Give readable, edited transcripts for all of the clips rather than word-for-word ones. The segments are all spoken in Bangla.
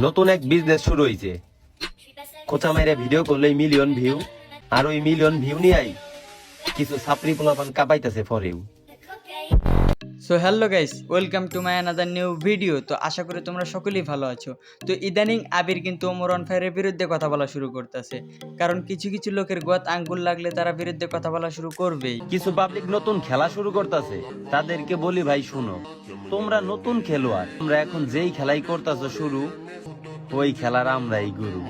নতুন এক বিজনেস শুরু হয়েছে। কোচা মেরে ভিডিও করলেই মিলিয়ন ভিউ, আর ওই মিলিয়ন ভিউ নিয়েই কিছু ছাপরি পোলাপান কাঁপাইতেছে ফরেও। So hello guys, welcome to my another new video. তো আশা করি তোমরা সকলেই ভালো আছো। তো ইদানিং আবির কিন্তু ওমর অন ফায়ারের বিরুদ্ধে কথা বলা শুরু করতেছে, কারণ কিছু কিছু লোকের গোয়াত আঙ্গুল লাগলে তারা বিরুদ্ধে কথা বলা শুরু করবেই। কিছু পাবলিক নতুন খেলা শুরু করতেছে, তাদেরকে বলি ভাই শুনো, তোমরা নতুন খেলোয়াড়, তোমরা এখন যেই খেলাই করতেছো শুরু, ওই খেলার আমরাই গুরু।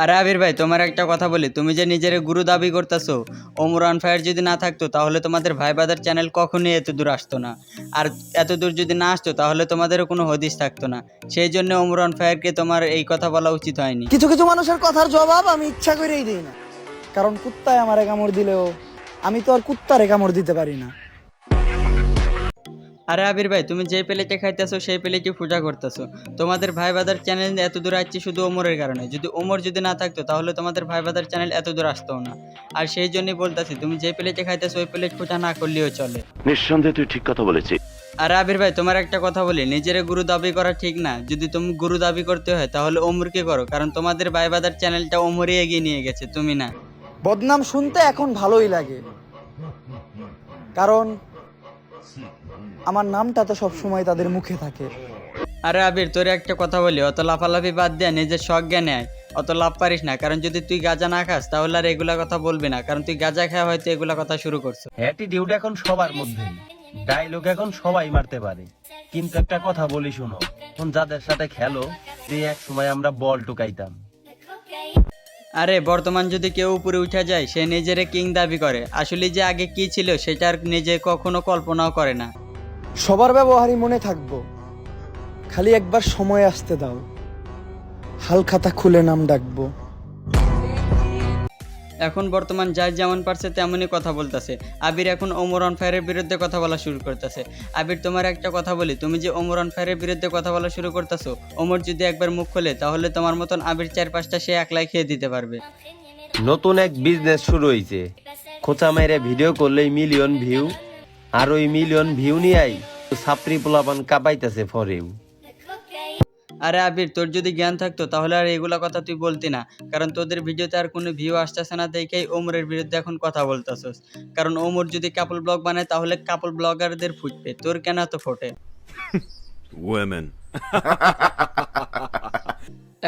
আরে আবির ভাই, তোমার একটা কথা বলি, তুমি যে নিজের গুরু দাবি করতেছো, ওমর অন ফায়ার যদি না থাকতো তাহলে তোমাদের ভাই বাদার চ্যানেল কখনোই এত দূর আসতো না। আর এত দূর যদি না আসতো তাহলে তোমাদেরও কোনো হদিস থাকতো না। সেই জন্য ওমর অন ফায়ারকে তোমার এই কথা বলা উচিত হয়নি। কিছু কিছু মানুষের কথার জবাব আমি ইচ্ছা করেই দিই না, কারণ কুত্তায় আমারে কামড় দিলেও আমি তো আর কুত্তারে কামড় দিতে পারি না। আরে আবির ভাই, তুমি যে প্লেটে খাইতেছো সেই প্লেটে পূজা করতেছো। তোমাদের ভাই বাদার চ্যানেল এত দূর আসছে শুধু ওমরের কারণে। যদি ওমর যদি না থাকতো তাহলে তোমাদের ভাই বাদার চ্যানেল এত দূর আসতো না। আর সেই জন্যই বলতেছি, তুমি যে প্লেটে খাইতেছো ওই প্লেট পূজা না করলেও চলে। নিঃসন্দেহে তুই ঠিক কথা বলেছিস। আরে আবির ভাই, তোমার একটা কথা বলি, নিজের গুরু দাবি করা ঠিক না। যদি তুমি গুরু দাবি করতে হয় তাহলে ওমরকে করো, কারণ তোমাদের ভাই বাদার চ্যানেলটা ওমরই এগিয়ে নিয়ে গেছে, তুমি না। বদনাম শুনতে এখন ভালোই লাগে, কারণ আমার নামটা তো সবসময় তাদের মুখে থাকে। আরে আবির, তোর একটা কথা বলি, অত লাফালাফি বাদ দিয়ে নিজের শখ জ্ঞানে আয়। অত লাভ পারিস না, কারণ যদি তুই গাঁজা না খাস তাহলে আর এগুলা কথা বলবি না, কারণ তুই গাঁজা খাওয়া হয়তো এগুলা কথা শুরু করছো। অ্যাটিটিউড এখন সবার মধ্যেই, ডায়লগ এখন সবাই মারতে পারে, কিন্তু একটা কথা বলি শুনো, এখন যাদের সাথে খেলো, সেই এক সময় আমরা বল টুকাইতাম। আরে বর্তমান যদি কেউ উপরে উঠে যায় সে নিজেরে কিং দাবি করে, আসলে যে আগে কি ছিল সেটা আর নিজে কখনো কল্পনাও করে না। সবার ব্যবহারই মনে থাকবো, খালি একবার সময় আসতে দাও, হালখাতা খুলে নাম ডাকবো। এখন বর্তমান যার যেমন পারছে তেমনই কথা বলতেছে। আবির এখন ওমর অন ফায়ারের বিরুদ্ধে কথা বলা শুরু করতেছে। আবির, তোমার একটা কথা বলি, তুমি যে ওমর অন ফায়ারের বিরুদ্ধে কথা বলা শুরু করতেছো, ওমর যদি একবার মুখ খোলে তাহলে তোমার মতন আবির 4-5টা সে একলাই খেয়ে দিতে পারবে। নতুন এক বিজনেস শুরু হয়েছে। খোঁচা মেরে ভিডিও করলেই মিলিয়ন ভিউ, আর ওই মিলিয়ন ভিউ নিয়েই ছাপরি পোলাপান কাঁপাইতেছে ফরেও। আরে আবির, তোর যদি জ্ঞান থাকতো তাহলে আর এগুলা কথা তুই বলতি না, কারণ তোদের ভিডিওতে আর কোনো ভিউ আসতেছে না দেখেই ওমরের বিরুদ্ধে এখন কথা বলতেছস। কারণ ওমর যদি কাপল ব্লগ বানায় তাহলে কাপল ব্লগারদের ফুটবে, তোর কেন এত ফোটে? Women.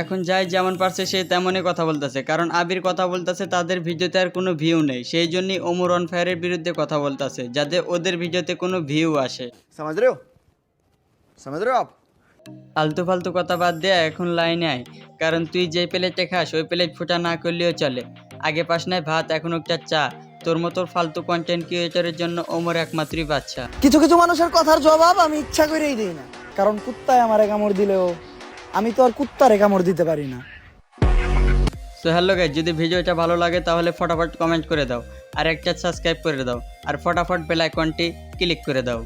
এখন যাই যেমন পারছে সে তেমনই কথা বলতেছে, কারণ আবির কথা বলতেছে তাদের ভিডিওতে আর কোনো ভিউ নেই, সেই জন্যই ওমর অন ফায়ারের বিরুদ্ধে কথা বলতেছে, যাতে ওদের ভিডিওতে কোনো ভিউ আসে। समझ रहे हो समझ रहे हो आप? আলতু ফালতু কথা বাদ দিয়ে এখন লাইনে আয়, কারণ তুই যে প্লেটে খাস ওই প্লেট ফুটা না করলেও চলে। আগে পাস নাই ভাত, এখন একটা চা। তোর মতো ফালতু কন্টেন্ট ক্রিয়েটরের জন্য ওমর একমাত্রই বাচ্চা। কিছু কিছু মানুষের কথার জবাব আমি ইচ্ছা করেই দিই না, কারণ কুত্তায় আমারে কামড় দিলেও আমি তো আর কুত্তারে কামড় দিতে পারি না। সো হ্যালো গাইস, যদি ভিডিওটা ভালো লাগে তাহলে ফটাফট কমেন্ট করে দাও, আর একটা সাবস্ক্রাইব করে দাও, আর ফটাফট বেল আইকনটি ক্লিক করে দাও।